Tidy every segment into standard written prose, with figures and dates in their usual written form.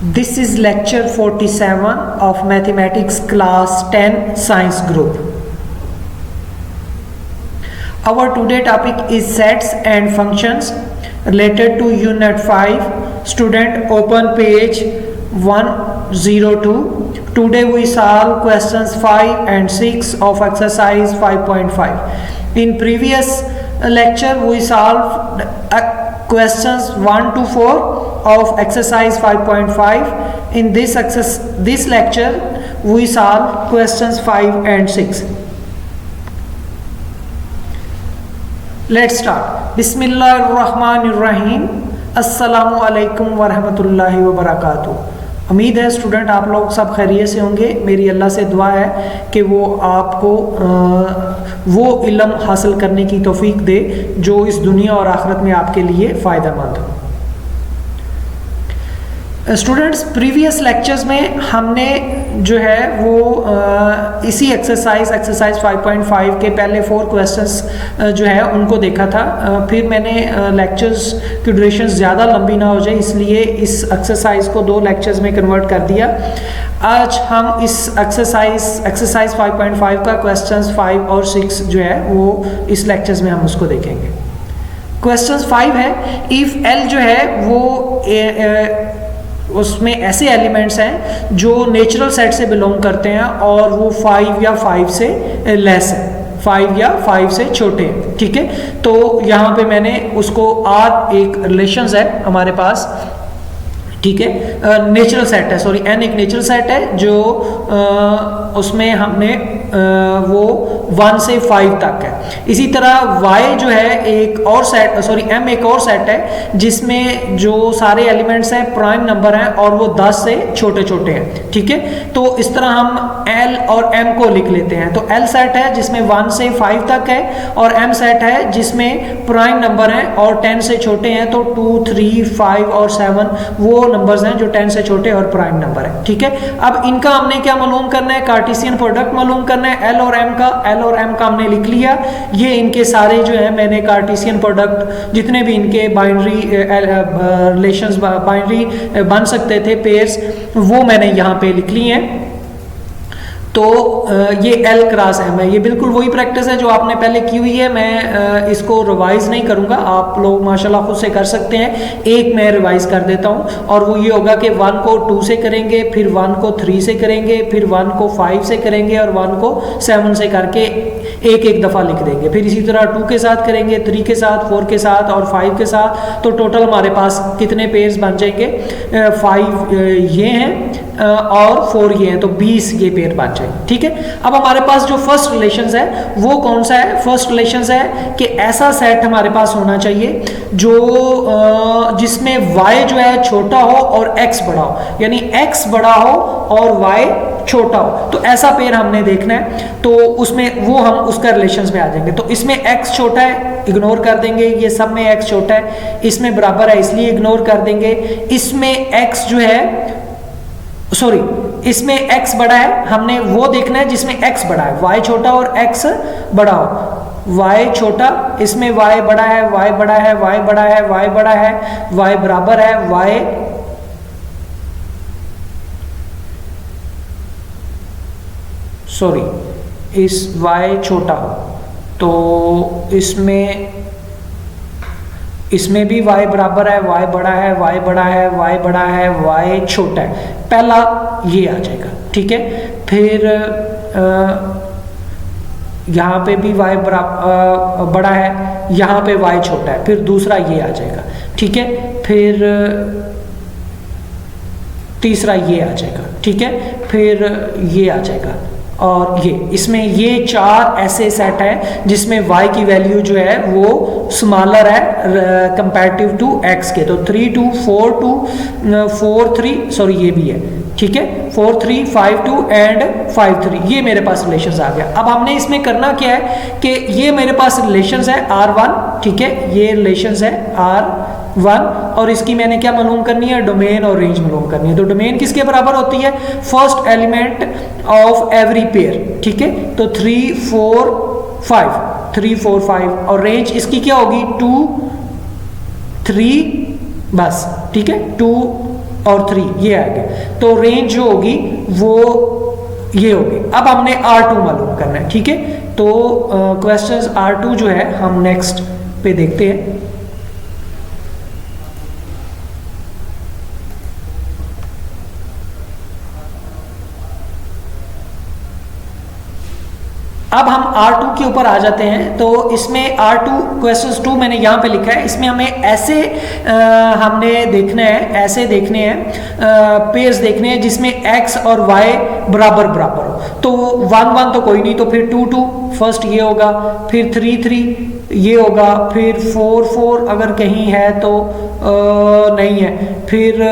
This is lecture 47 of mathematics class 10 science group. Our today topic is sets and functions related to unit 5. Student open page 102. Today we solve questions 5 and 6 of exercise 5.5. In previous lecture we solved questions 1 to 4 of exercise 5.5. In this lecture we solve questions 5 and 6. Let's start. बिस्मिल्लाहिर्रहमानिर्रहीम. अस्सलामु अलैकुम वरहमतुल्लाहि वबरकातुहू. उम्मीद है student आप लोग सब खैरियत से होंगे. मेरी अल्लाह से दुआ है कि वो आपको वो इल्म हासिल करने की तौफीक दे जो इस दुनिया और आखिरत में आपके लिए फ़ायदेमंद हो. स्टूडेंट्स प्रीवियस लेक्चर्स में हमने जो है वो इसी एक्सरसाइज 5.5 के पहले 4 क्वेश्चंस जो है उनको देखा था. फिर मैंने लेक्चर्स की ड्यूरेशन ज़्यादा लंबी ना हो जाए इसलिए इस एक्सरसाइज को 2 लेक्चर्स में कन्वर्ट कर दिया. आज हम इस एक्सरसाइज 5.5 का क्वेश्चंस 5 और 6 जो है वो इस लेक्चर्स में हम उसको देखेंगे. क्वेश्चंस 5 है, इफ़ एल जो है वो उसमें ऐसे एलिमेंट्स हैं जो नेचुरल सेट से बिलोंग करते हैं और वो 5 या 5 से लेस है, 5 या 5 से छोटे हैं. ठीक है, तो यहाँ पे मैंने उसको आर एक रिलेशंस है हमारे पास. ठीक है, नेचुरल सेट है, सॉरी एन एक नेचुरल सेट है जो उसमें हमने वो 1 से 5 तक है. इसी तरह y जो है एक और सेट, सॉरी m एक और सेट है जिसमें जो सारे एलिमेंट्स हैं प्राइम नंबर हैं और वो 10 से छोटे छोटे हैं. ठीक है, तो इस तरह हम l और m को लिख लेते हैं. तो l सेट है जिसमें 1 से 5 तक है और m सेट है जिसमें प्राइम नंबर हैं और 10 से छोटे हैं. तो 2, 3, 5 और 7 वो नंबर्स हैं जो 10 से छोटे और प्राइम नंबर है. ठीक है, अब इनका हमने क्या मालूम करना है, कार्टेशियन प्रोडक्ट मालूम करना है. L और M का हमने लिख लिया. ये इनके सारे जो है मैंने कार्टेशियन प्रोडक्ट जितने भी इनके बाइनरी रिलेशंस बाइनरी बन सकते थे पेयर्स वो मैंने यहाँ पे लिख लिए हैं. तो ये L क्रॉस M है. ये बिल्कुल वही प्रैक्टिस है जो आपने पहले की हुई है. मैं इसको रिवाइज नहीं करूँगा, आप लोग माशाल्लाह खुद से कर सकते हैं. एक मैं रिवाइज कर देता हूँ और वो ये होगा कि 1 को 2 से करेंगे, फिर 1 को 3 से करेंगे, फिर 1 को 5 से करेंगे और 1 को 7 से करके एक दफ़ा लिख देंगे. फिर इसी तरह 2 के साथ करेंगे, 3 के साथ, 4 के साथ और 5 के साथ. तो टोटल हमारे पास कितने पेयर्स बन जाएंगे, 5 ये हैं और 4 ये हैं, तो 20 ये पेयर बन जाएंगे. ठीक है, अब हमारे पास जो फर्स्ट रिलेशंस है वो कौन सा है. फर्स्ट रिलेशंस है कि ऐसा सेट हमारे पास होना चाहिए जो जिसमें y जो है छोटा हो और x बड़ा हो, यानी x बड़ा हो और y छोटा हो. तो ऐसा पेयर हमने देखना है. तो उसमें वो हम उसका रिलेशंस में आ जाएंगे. तो इसमें x छोटा है, इग्नोर कर देंगे. ये सब में x छोटा है, इसमें बराबर है इसलिए इग्नोर कर देंगे. इसमें x जो है, सॉरी इसमें x बड़ा है, हमने वो देखना है जिसमें x बड़ा है. y छोटा और x बड़ा हो. y छोटा, इसमें y बड़ा है, y बड़ा है, y बड़ा है, y बड़ा है, y बराबर है, y सॉरी इस y छोटा हो. तो इसमें भी y बराबर है, y बड़ा है, y बड़ा है, y बड़ा है, y छोटा है. पहला ये आ जाएगा. ठीक है, फिर यहाँ पे भी y बड़ा है, यहाँ पे y छोटा है, फिर दूसरा ये आ जाएगा. ठीक है, फिर तीसरा ये आ जाएगा. ठीक है, फिर ये आ जाएगा और ये इसमें ये 4 ऐसे सेट है जिसमें y की वैल्यू जो है वो स्मॉलर है कंपैरेटिव टू x के. तो 3 2 4 2 4 3 सॉरी ये भी है. ठीक है, 4 3 5 2 एंड 5 3 ये मेरे पास रिलेशंस आ गया. अब हमने इसमें करना क्या है कि ये मेरे पास रिलेशंस है R1. ठीक है, ये रिलेशंस है R1 और इसकी मैंने क्या मालूम करनी है, डोमेन और रेंज मालूम करनी है. तो डोमेन किसके बराबर होती है, first element of every pair. ठीक है, तो 3 4 5 3 4 5 और रेंज इसकी क्या होगी 2 3 बस. ठीक है, 2 और 3 ये आएंगे, तो रेंज जो होगी वो ये होगी। अब हमने R2 मालूम करना है, ठीक है। तो क्वेश्चंस R2 जो है हम नेक्स्ट पे देखते हैं। अब हम R2 के ऊपर आ जाते हैं। तो इसमें R2 क्वेश्चंस 2 मैंने यहाँ पे लिखा है, इसमें हमें ऐसे हमने देखना है, ऐसे देखने हैं पेयर्स देखने हैं जिसमें x और y बराबर बराबर हो। तो 1 1 तो कोई नहीं, तो फिर 2 2 फर्स्ट ये होगा, फिर 3 3 ये होगा, फिर 4 4 अगर कहीं है तो नहीं है, फिर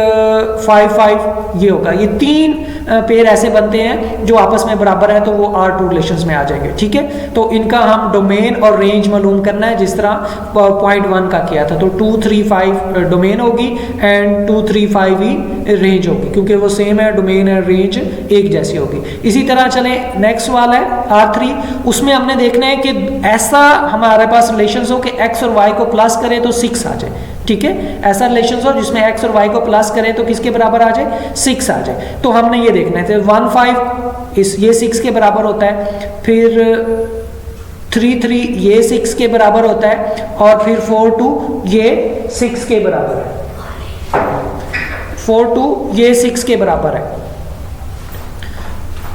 5 5 ये होगा। ये 3 पेयर ऐसे बनते हैं जो आपस में बराबर है, तो वो R2 रिलेशंस में आ जाएंगे, ठीक है। तो इनका हम डोमेन और रेंज मालूम करना है, जिस तरह पॉइंट 1 का किया था। तो 2 3 5 डोमेन होगी एंड 2 3 5 ही रेंज होगी, क्योंकि वो सेम है, डोमेन और रेंज एक जैसी होगी। इसी तरह चले नेक्स्ट वाला है R3, उसमें हमने देखना है कि ऐसा हमारे पास रिलेशंस हो कि x और y को प्लस करें तो 6 आ जाए, ठीक है। ऐसा रिलेशंस हो जिसमें x और y को प्लस करें तो किसके बराबर आ जाए, 6 आ जाए। तो हमने ये देखना है, 1 5 ये 6 के बराबर होता है, फिर 3 3 ये 6 के बराबर होता है, और फिर 4 2 ये 6 के बराबर है, 4 2 ये 6 के बराबर है।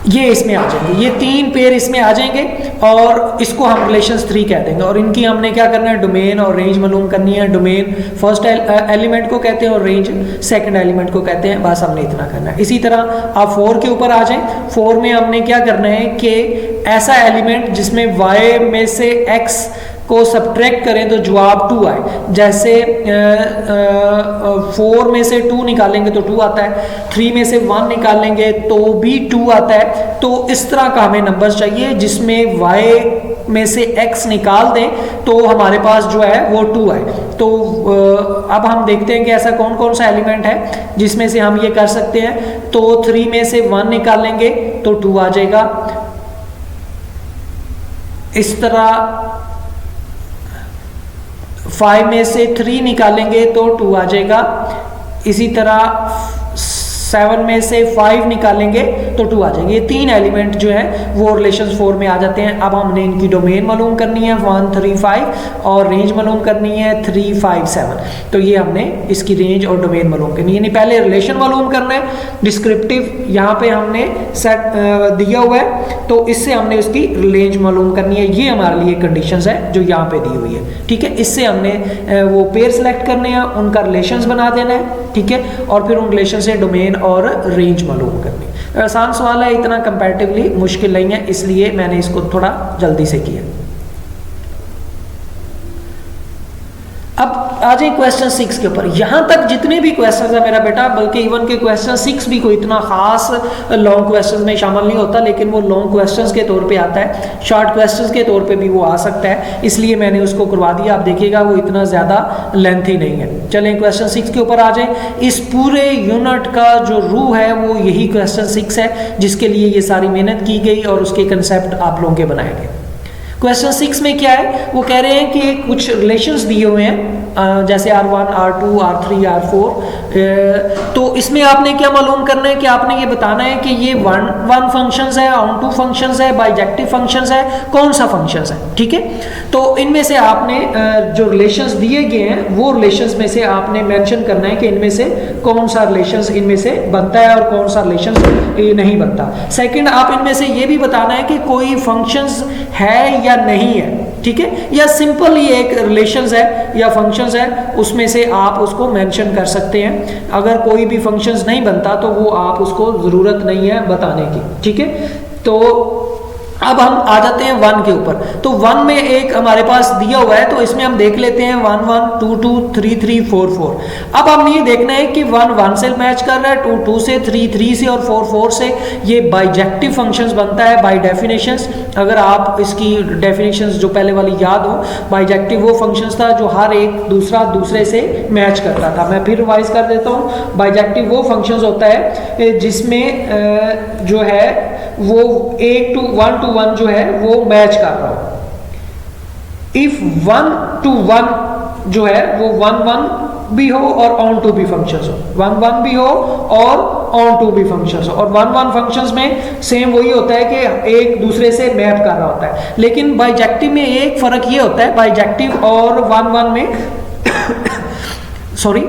ये इसमें आ जाएंगे, ये 3 पेयर इसमें आ जाएंगे, और इसको हम रिलेशंस 3 कह देंगे। और इनकी हमने क्या करना है, डोमेन और रेंज मालूम करनी है। डोमेन फर्स्ट एलिमेंट को कहते हैं और रेंज सेकंड एलिमेंट को कहते हैं, बस हमने इतना करना है। इसी तरह आप 4 के ऊपर आ जाएं। 4 में हमने क्या करना है कि ऐसा एलिमेंट जिसमें y में से x को सब्ट्रैक्ट करें तो जवाब 2 आए। जैसे 4 में से 2 निकालेंगे तो 2 आता है, 3 में से 1 निकालेंगे तो भी 2 आता है। तो इस तरह का हमें नंबर्स चाहिए जिसमें y में से x निकाल दें तो हमारे पास जो है वो 2 आए। तो अब हम देखते हैं कि ऐसा कौन कौन सा एलिमेंट है जिसमें से हम ये कर सकते हैं। तो 3 में से 1 निकालेंगे तो 2 आ जाएगा। इस तरह 5 में से 3 निकालेंगे तो 2 आ जाएगा। इसी तरह 7 में से 5 निकालेंगे तो 2 आ जाएंगे। ये 3 एलिमेंट जो है वो रिलेशंस 4 में आ जाते हैं। अब हमने इनकी डोमेन मालूम करनी है 1 3 5 और रेंज मालूम करनी है 3 5 7। तो ये हमने इसकी रेंज और डोमेन मालूम करनी है, यानी पहले रिलेशन मालूम करना है। डिस्क्रिप्टिव यहाँ पे हमने सेट दिया हुआ है, तो इससे हमने उसकी रेंज मालूम करनी है। ये हमारे लिए कंडीशंस है जो यहाँ पे दी हुई है, ठीक है। इससे हमने वो पेयर सेलेक्ट करने हैं, उनका रिलेशंस बना देना है, ठीक है, और फिर उन रिलेशन से डोमेन और रेंज मालूम करनी। आसान सवाल है, इतना कंपैरेटिवली मुश्किल नहीं है, इसलिए मैंने इसको थोड़ा जल्दी से किया। अब आ जाए क्वेश्चन 6 के ऊपर। यहाँ तक जितने भी क्वेश्चंस है मेरा बेटा, बल्कि इवन के क्वेश्चन 6 भी कोई इतना खास लॉन्ग क्वेश्चंस में शामिल नहीं होता, लेकिन वो लॉन्ग क्वेश्चंस के तौर पे आता है, शॉर्ट क्वेश्चंस के तौर पे भी वो आ सकता है, इसलिए मैंने उसको करवा दिया। आप देखिएगा वो इतना ज़्यादा लेंथी नहीं है। चलें क्वेश्चन 6 के ऊपर आ जाए। इस पूरे यूनिट का जो रूह है वो यही क्वेश्चन 6 है, जिसके लिए ये सारी मेहनत की गई और उसके कंसेप्ट आप लोगों के बनाए गए। क्वेश्चन 6 में क्या है, वो कह रहे हैं कि कुछ रिलेशंस दिए हुए हैं, जैसे R1 R2 R3 R4। तो इसमें आपने क्या मालूम करना है कि आपने ये बताना है कि ये वन फंक्शंस है, ऑन टू फंक्शंस है, बाइजेक्टिव फंक्शंस है, कौन सा फंक्शंस है, ठीक है। तो इनमें से आपने जो रिलेशंस दिए गए हैं वो रिलेशंस में से आपने मेंशन करना है कि इनमें से कौन सा रिलेशंस इनमें से बनता है और कौन सा रिलेशंस नहीं बनता। सेकंड, आप इनमें से ये भी बताना है कि कोई फंक्शंस है या नहीं है, ठीक है, या सिंपल ये एक रिलेशंस है या फंक्शंस है, उसमें से आप उसको मेंशन कर सकते हैं। अगर कोई भी फंक्शंस नहीं बनता तो वो आप उसको ज़रूरत नहीं है बताने की, ठीक है। तो अब हम आ जाते हैं 1 के ऊपर। तो 1 में एक हमारे पास दिया हुआ है, तो इसमें हम देख लेते हैं 1 1 2 2 3 3 4 4। अब हमने ये देखना है कि 1 1 से मैच कर रहा है, 2 2 से, 3 3 से और 4 4 से। ये बाइजेक्टिव फंक्शंस बनता है बाय डेफिनेशंस। अगर आप इसकी डेफिनेशंस जो पहले वाली याद हो, बाइजेक्टिव वो फंक्शंस था जो हर एक दूसरे से मैच करता था। मैं फिर रिवाइज कर देता हूँ। बाइजेक्टिव वो फंक्शंस होता है जिसमें जो है वो 1 to 1 जो है वो मैच कर रहा हो। इफ 1 to 1 जो है वो 1 1 भी हो और ऑन टू भी फंक्शंस हो, 1 1 भी हो और ऑन टू भी फंक्शंस हो। और 1 1 फंक्शंस में सेम वही होता है कि एक दूसरे से मैप कर रहा होता है, लेकिन बाइजेक्टिव में एक फर्क ये होता है, बाइजेक्टिव और 1 1 में सॉरी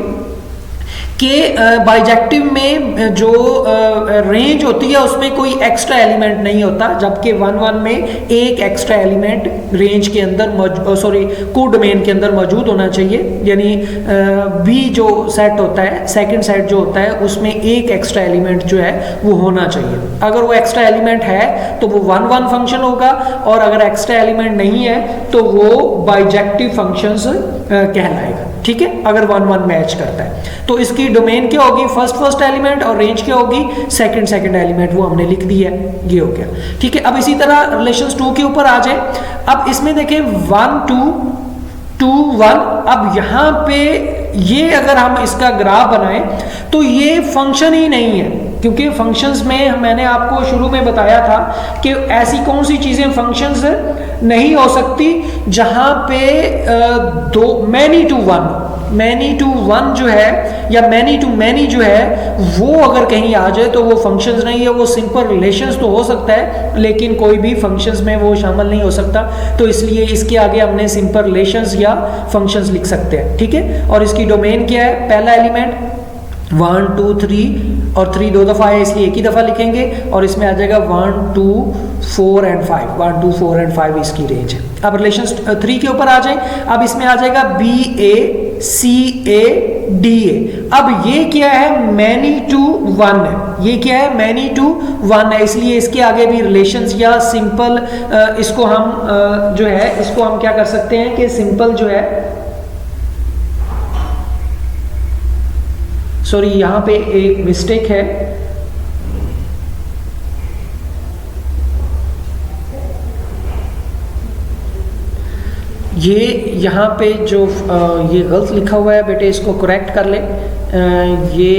कि बाइजेक्टिव में जो रेंज होती है उसमें कोई एक्स्ट्रा एलिमेंट नहीं होता, जबकि 1 1 में एक एक्स्ट्रा एलिमेंट रेंज के अंदर कोड डोमेन के अंदर मौजूद होना चाहिए। यानी बी जो सेट होता है, सेकंड सेट जो होता है, उसमें एक एक्स्ट्रा एलिमेंट जो है वो होना चाहिए। अगर वो एक्स्ट्रा एलिमेंट है तो वो 1 1 फंक्शन होगा, और अगर एक्स्ट्रा एलिमेंट नहीं है तो वो बाइजेक्टिव फंक्शंस कहलाएगा। ठीक है, अगर 1 1 मैच करता है तो इसकी डोमेन क्या होगी, फर्स्ट एलिमेंट, और रेंज क्या होगी, सेकंड एलिमेंट। वो हमने लिख दिया, ये हो गया। ठीक है, अब इसी तरह रिलेशंस 2 के ऊपर आ जाए। अब इसमें देखें 1 2 2 1। अब यहाँ पे ये अगर हम इसका ग्राफ बनाएं तो ये फंक्शन ही नहीं है, क्योंकि फंक्शंस में मैंने आपको शुरू में बताया था कि ऐसी कौन सी चीजें फंक्शंस नहीं हो सकती जहां पे दो मैनी टू वन जो है या मैनी टू मैनी जो है वो अगर कहीं आ जाए तो वो फंक्शंस नहीं है, वो सिंपल रिलेशंस तो हो सकता है लेकिन कोई भी फंक्शंस में वो शामिल नहीं हो सकता। तो इसलिए इसके आगे हमने सिंपल रिलेशंस या फंक्शंस लिख सकते हैं। ठीक है, और इसकी डोमेन क्या है, पहला एलिमेंट 1 2 3 और 3 दो दफ़ा है इसलिए एक ही दफ़ा लिखेंगे, और इसमें आ जाएगा 1 2 4 एंड 5, 1 2 4 एंड 5 इसकी रेंज है। अब रिलेशन 3 के ऊपर आ जाए। अब इसमें आ जाएगा BA CA DA। अब ये क्या है, मैनी टू वन है, ये क्या है, मैनी टू वन है, इसलिए इसके आगे भी रिलेशंस या सिंपल इसको हम जो है इसको हम क्या कर सकते हैं कि सिंपल जो है, सॉरी यहां पे एक मिस्टेक है, ये यहाँ पे जो ये गलत लिखा हुआ है बेटे, इसको करेक्ट कर ले। ये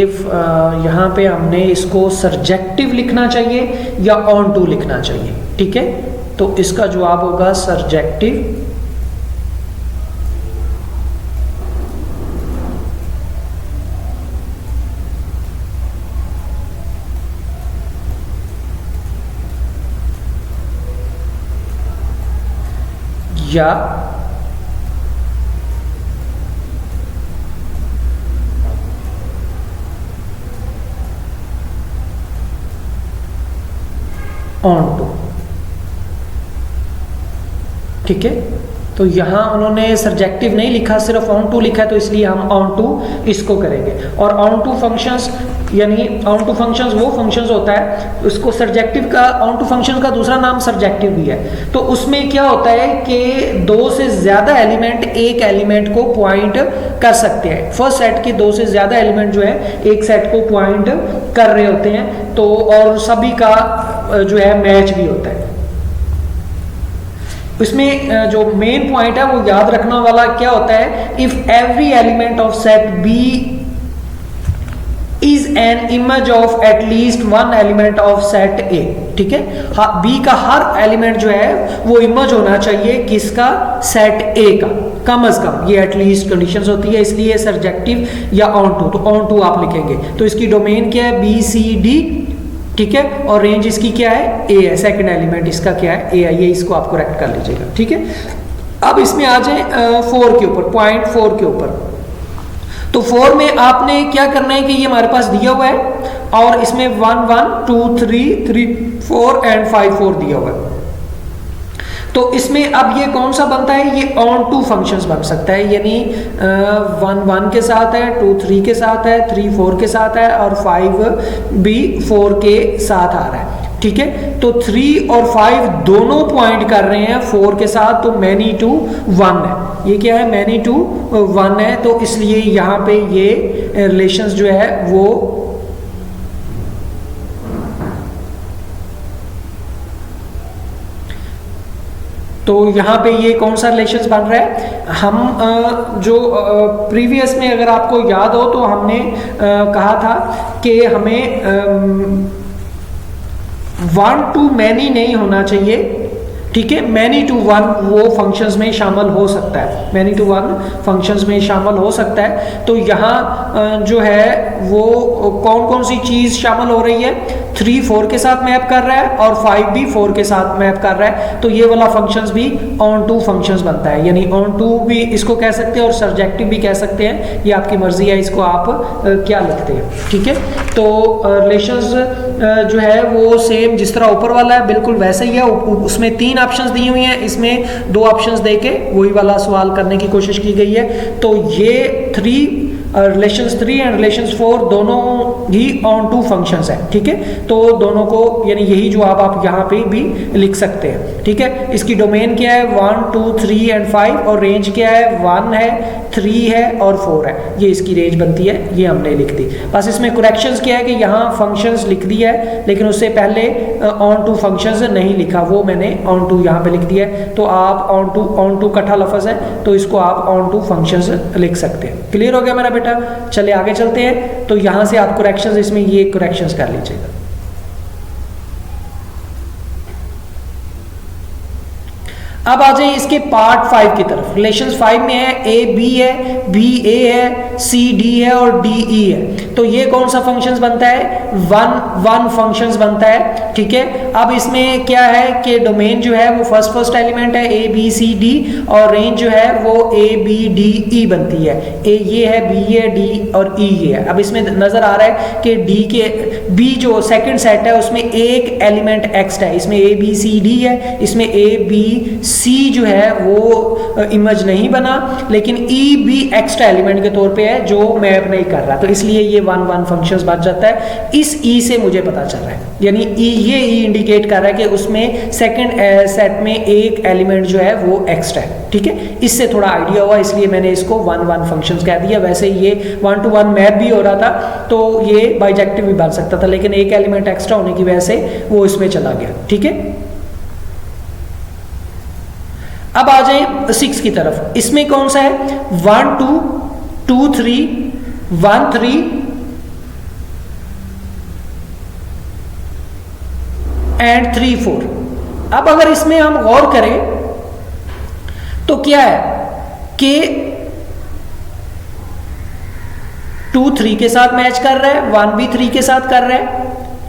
यहाँ पे हमने इसको सर्जेक्टिव लिखना चाहिए या ऑन टू लिखना चाहिए। ठीक है, तो इसका जवाब होगा सर्जेक्टिव। या ऑन टू। ठीक है, तो यहां उन्होंने सर्जेक्टिव नहीं लिखा, सिर्फ ऑन टू लिखा है, तो इसलिए हम ऑन टू इसको करेंगे। और ऑन टू फंक्शंस यानी ऑन टू फंक्शंस वो फंक्शंस होता है, उसको सर्जेक्टिव का, ऑन टू फंक्शन का दूसरा नाम सर्जेक्टिव भी है। तो उसमें क्या होता है कि 2 से ज्यादा एलिमेंट एक एलिमेंट को पॉइंट कर सकते हैं। फर्स्ट सेट के 2 से ज्यादा एलिमेंट जो है एक सेट को पॉइंट कर रहे होते हैं, तो और सभी का जो है मैच भी होता है। इसमें जो मेन पॉइंट है वो याद रखने वाला क्या होता है, if every element of set B is an image of at least one element of set A. ठीक है, बी का हर एलिमेंट जो है वो इमेज होना चाहिए किसका, सेट ए का, कम अज कम। ये एटलीस्ट कंडीशंस होती है, इसलिए सर्जेक्टिव या ऑन टू। तो ऑन टू आप लिखेंगे, तो इसकी डोमेन क्या है, BCD। ठीक है, और रेंज इसकी क्या है, ए है, सेकंड एलिमेंट इसका क्या है, ए है। ये इसको आप करेक्ट कर लीजिएगा। ठीक है, अब इसमें आ जाए 4 के ऊपर, पॉइंट 4 के ऊपर। तो 4 में आपने क्या करना है कि ये हमारे पास दिया हुआ है और इसमें 1 1 2 3 3 4 एंड 5 4 दिया हुआ है। तो इसमें अब ये कौन सा बनता है, ये ऑन टू फंक्शंस बन सकता है, यानी 1 1 के साथ है, 2 3 के साथ है, 3 4 के साथ है, और 5 भी 4 के साथ आ रहा है। ठीक है, तो 3 और 5 दोनों पॉइंट कर रहे हैं 4 के साथ, तो मैनी टू 1 है। ये क्या है, मैनी टू 1 है, तो इसलिए यहाँ पे ये रिलेशंस जो है वो तो यहाँ पे ये कौन सा रिलेशंस बन रहा है, हम जो प्रीवियस में अगर आपको याद हो तो हमने कहा था कि हमें 1 to many नहीं होना चाहिए, ठीक है, मैनी टू वन वो फंक्शंस में शामिल हो सकता है, मैनी टू वन फंक्शंस में शामिल हो सकता है। तो यहाँ जो है वो कौन कौन सी चीज़ शामिल हो रही है, 3 4 के साथ मैप कर रहा है और 5 भी 4 के साथ मैप कर रहा है, तो ये वाला फंक्शंस भी ऑन टू फंक्शंस बनता है, यानी ऑन टू भी इसको कह सकते हैं और सर्जेक्टिव भी कह सकते हैं, ये आपकी मर्जी है, इसको आप क्या लिखते हैं। ठीक है, तो रिलेशंस जो है वो सेम जिस तरह ऊपर वाला है बिल्कुल वैसे ही है, उसमें 3 ऑप्शंस दी हुई हैं, इसमें 2 ऑप्शंस देके वही वाला सवाल करने की कोशिश की गई है। तो ये 3 रिलेशंस 3 एंड रिलेशंस 4 दोनों ही ऑन टू फंक्शंस है। ठीक है, तो दोनों को यानी यही जवाब आप यहाँ पे भी लिख सकते हैं। ठीक है, इसकी डोमेन क्या है 1 2 3 एंड 5 और रेंज क्या है 1 है 3 है और 4 है, ये इसकी रेंज बनती है, ये हमने लिख दी। बस इसमें करेक्शंस क्या है कि यहाँ फंक्शंस लिख दिया है लेकिन उससे पहले ऑन टू फंक्शंस नहीं लिखा, वो मैंने ऑन टू यहाँ पे लिख दिया है। तो आप ऑन टू कट्ठा लफ्ज़ है तो इसको आप ऑन टू फंक्शंस लिख सकते हैं। क्लियर हो गया मेरा बेटा? चले आगे चलते हैं। तो यहां से आप करेक्शंस इसमें ये करेक्शंस कर लीजिएगा। अब आ जाइए इसके पार्ट 5 की तरफ। रिलेशंस 5 में है ए बी है, बी ए है, सी डी है और डी ई है। तो ये कौन सा फंक्शंस बनता है, वन फंक्शंस बनता है। ठीक है, अब इसमें क्या है कि डोमेन जो है वो फर्स्ट एलिमेंट है ए बी सी डी और रेंज जो है वो ए बी डी ई बनती है। ए ये है, बी है, डी और ई ये है। अब इसमें नजर आ रहा है कि डी के बी जो सेकंड सेट है उसमें एक एलिमेंट एक्स्ट्रा है, इसमें ए बी सी डी है, इसमें ए बी सी जो है वो इमेज नहीं बना, लेकिन ई भी एक्स्ट्रा एलिमेंट के तौर पे है जो मैप नहीं कर रहा, तो इसलिए ये 1 1 फंक्शंस बन जाता है। इस ई से मुझे पता चल रहा है, यानी ये ई इंडिकेट कर रहा है कि उसमें सेकंड सेट में एक एलिमेंट जो है वो एक्स्ट्रा है। ठीक है, इससे थोड़ा आइडिया हुआ, इसलिए मैंने इसको 1 1 फंक्शंस कह दिया। वैसे ये 1 to 1 मैप भी हो रहा था तो ये बाइजेक्टिव भी बन सकता था, लेकिन एक एलिमेंट एक्स्ट्रा होने की वजह से वो इसमें चला गया। ठीक है, अब आ जाए 6 की तरफ। इसमें कौन सा है 1 2 2 3 1 3 एंड 3 4। अब अगर इसमें हम गौर करें तो क्या है कि 2 3 के साथ मैच कर रहा है, 1 भी 3 के साथ कर रहा है।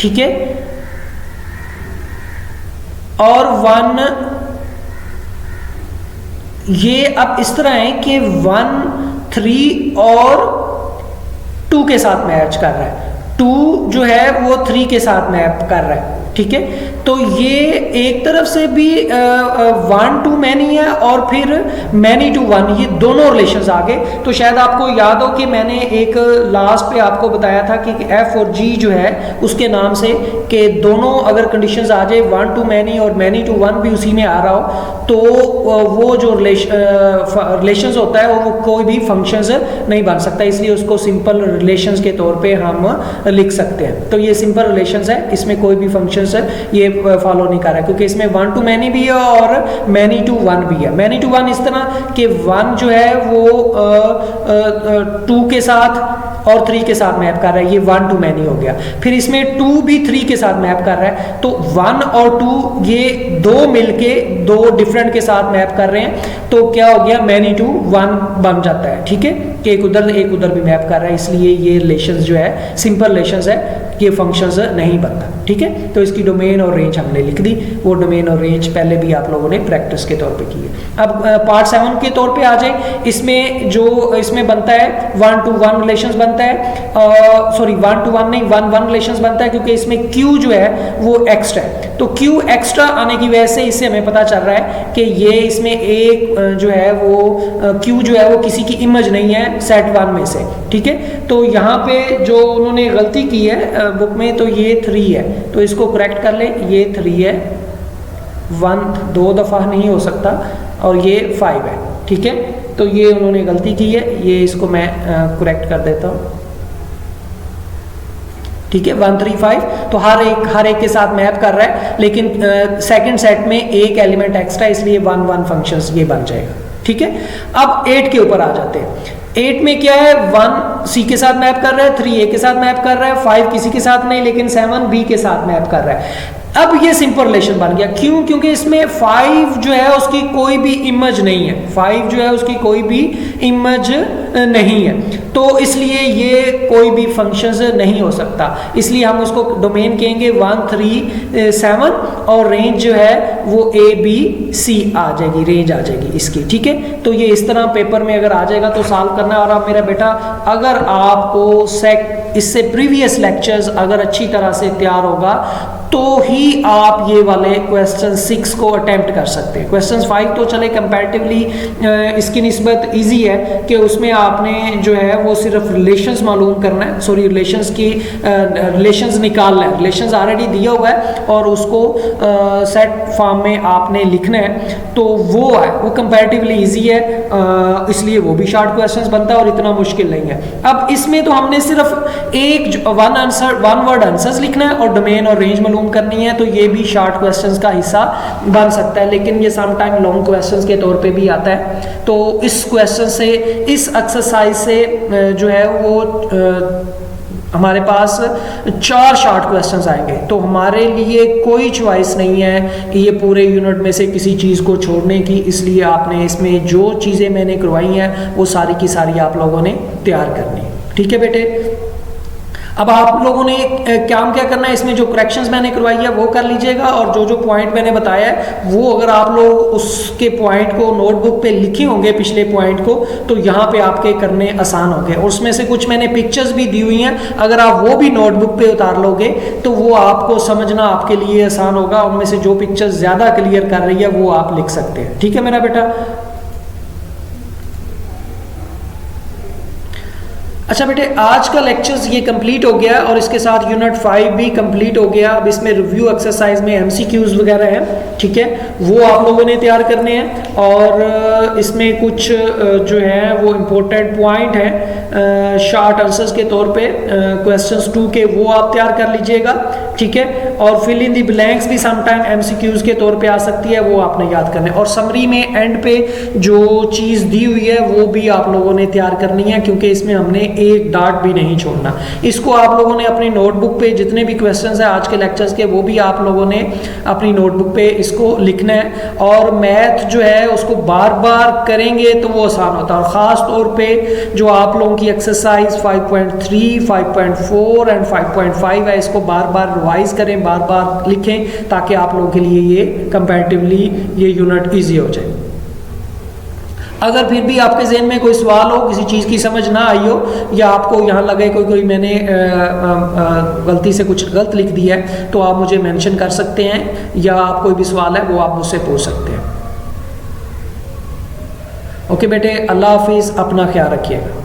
ठीक है, और 1 ये अब इस तरह है कि 1 3 और 2 के साथ मैच कर रहा है, 2 जो है वो 3 के साथ मैप कर रहा है। ठीक है, तो ये एक तरफ से भी 1 to many है और फिर many to 1, ये दोनों रिलेशंस आ गए। तो शायद आपको याद हो कि मैंने एक लास्ट पे आपको बताया था कि F और G जो है उसके नाम से कि दोनों अगर कंडीशंस आ जाए 1 to many और many to 1 भी उसी में आ रहा हो तो वो जो रिलेशंस होता है वो कोई भी फंक्शंस नहीं बन सकता, इसलिए उसको सिंपल रिलेशंस के तौर पे हम लिख सकते हैं। तो ये सिंपल रिलेशंस है, इसमें कोई भी फंक्शन ये फॉलो नहीं कर रहा है क्योंकि इसमें 1 to many भी है और many to 1 भी है। many to 1 इस तरह कि 1 जो है वो 2 के साथ और 3 के साथ मैप कर रहा है, ये 1 to many हो गया। फिर इसमें 2 भी 3 के साथ मैप कर रहा है, तो 1 और 2 ये दो मिलके 2 डिफरेंट के साथ मैप कर रहे हैं, तो क्या हो गया many to 1 बन जाता है। ठीक है, कि एक उधर भी मैप कर रहा है, इसलिए ये रिलेशंस जो है सिंपल रिलेशंस है, ये फंक्शंस नहीं बनता। ठीक है, तो इसकी डोमेन और रेंज हमने लिख दी, वो डोमेन और रेंज पहले भी आप लोगों ने प्रैक्टिस के तौर पे की है। अब पार्ट 7 के तौर पे आ जाए। इसमें जो इसमें बनता है 1 to 1 रिलेशंस बनता है, सॉरी 1 to 1 नहीं 1 1 रिलेशंस बनता है क्योंकि इसमें Q जो है वो एक्स्ट्रा है। तो Q एक्स्ट्रा आने की वजह से इससे हमें पता चल रहा है कि ये इसमें एक जो है वो Q जो है वो किसी की इमेज नहीं है सेट 1 में से। ठीक है, तो यहाँ पे जो उन्होंने गलती की है बुक में, तो ये 3 है, तो इसको करेक्ट कर ले, ये 3 है, 1 2 दफ़ा नहीं हो सकता और ये 5 है। ठीक है, तो ये उन्होंने गलती की है, ये इसको मैं करेक्ट कर देता हूँ। ठीक है, 1 3 5, तो हर एक के साथ मैप कर रहा है, लेकिन सेकंड सेट में एक एलिमेंट एक्स्ट्रा, इसलिए 1 1 फंक्शंस ये बन जाएगा। ठीक है, अब 8 के ऊपर आ जाते हैं। 8 में क्या है 1 सी के साथ मैप कर रहा है, 3 ए के साथ मैप कर रहा है, 5 किसी के साथ नहीं, लेकिन 7 बी के साथ मैप कर रहा है। अब ये सिंपल रिलेशन बन गया। क्यों? क्योंकि इसमें 5 जो है उसकी कोई भी इमेज नहीं है, 5 जो है उसकी कोई भी इमेज नहीं है, तो इसलिए ये कोई भी फंक्शंस नहीं हो सकता। इसलिए हम उसको डोमेन कहेंगे 1 3 7 और रेंज जो है वो ABC आ जाएगी, रेंज आ जाएगी इसकी। ठीक है, तो ये इस तरह पेपर में अगर आ जाएगा तो सॉल्व करना। और अब मेरा बेटा, अगर आपको इससे प्रीवियस लेक्चर्स अगर अच्छी तरह से तैयार होगा तो ही आप ये वाले क्वेश्चन 6 को अटेम्प्ट कर सकते हैं। क्वेश्चन 5 तो चले कंपैरेटिवली इसकी निस्बत इजी है कि उसमें आपने जो है वो सिर्फ रिलेशंस मालूम करना है, सॉरी रिलेशंस निकालना है। रिलेशंस ऑलरेडी दिया हुआ है और उसको सेट फॉर्म में आपने लिखना है, तो वो है वो कंपैरेटिवली इजी है, इसलिए वो भी शॉर्ट क्वेश्चंस बनता है और इतना मुश्किल नहीं है। अब इसमें तो हमने सिर्फ एक वन वर्ड आंसर्स लिखना है और डोमेन और रेंज मालूम करनी है, तो ये भी शॉर्ट क्वेश्चंस का हिस्सा बन सकता है, लेकिन ये सम टाइम लॉन्ग क्वेश्चंस के तौर पे भी आता है। तो इस क्वेश्चन से, इस एक्सरसाइज से जो है वो हमारे पास 4 शॉर्ट क्वेश्चंस आएंगे, तो हमारे लिए कोई चॉइस नहीं है कि ये पूरे यूनिट में से किसी चीज़ को छोड़ने की। इसलिए आपने इसमें जो चीज़ें मैंने करवाई हैं वो सारी की सारी आप लोगों ने तैयार करनी। ठीक है बेटे, अब आप लोगों ने काम क्या करना है, इसमें जो करेक्शंस मैंने करवाई है वो कर लीजिएगा, और जो जो पॉइंट मैंने बताया है वो अगर आप लोग उसके पॉइंट को नोटबुक पे लिखे होंगे पिछले पॉइंट को, तो यहाँ पे आपके करने आसान होंगे। और उसमें से कुछ मैंने पिक्चर्स भी दी हुई हैं, अगर आप वो भी नोटबुक पे उतार लोगे तो वो आपको समझना आपके लिए आसान होगा। उनमें से जो पिक्चर्स ज़्यादा क्लियर कर रही है वो आप लिख सकते हैं। ठीक है मेरा बेटा। अच्छा बेटे, आज का लेक्चर्स ये कंप्लीट हो गया और इसके साथ यूनिट 5 भी कंप्लीट हो गया। अब इसमें रिव्यू एक्सरसाइज में MCQs वगैरह हैं, ठीक है, वो आप लोगों ने तैयार करने हैं। और इसमें कुछ जो है वो इम्पोर्टेंट पॉइंट हैं शॉर्ट आंसर्स के तौर पे क्वेश्चंस 2 के, वो आप तैयार कर लीजिएगा। ठीक है, और फिल इन दी ब्लैंक्स भी समटाइम MCQs के तौर पे आ सकती है, वो आपने याद करना है। और समरी में एंड पे जो चीज़ दी हुई है वो भी आप लोगों ने तैयार करनी है, क्योंकि इसमें हमने एक डॉट भी नहीं छोड़ना। इसको आप लोगों ने अपनी नोटबुक पे जितने भी क्वेश्चंस हैं आज के लेक्चर्स के, वो भी आप लोगों ने अपनी नोटबुक पे इसको लिखना है। और मैथ जो है उसको बार बार करेंगे तो वो आसान होता है। और ख़ास तौर पे जो आप लोगों की एक्सरसाइज 5.3, 5.4 एंड 5.5 है, इसको बार बार रिवाइज करें, बार बार लिखें, ताकि आप लोगों के लिए ये कंपैरेटिवली ये यूनिट ईजी हो जाए। अगर फिर भी आपके जहन में कोई सवाल हो, किसी चीज़ की समझ ना आई हो, या आपको यहाँ लगे कोई मैंने गलती से कुछ गलत लिख दिया है, तो आप मुझे मेंशन कर सकते हैं, या आप कोई भी सवाल है वो आप मुझसे पूछ सकते हैं। ओके बेटे, अल्लाह हाफिज़, अपना ख्याल रखिएगा।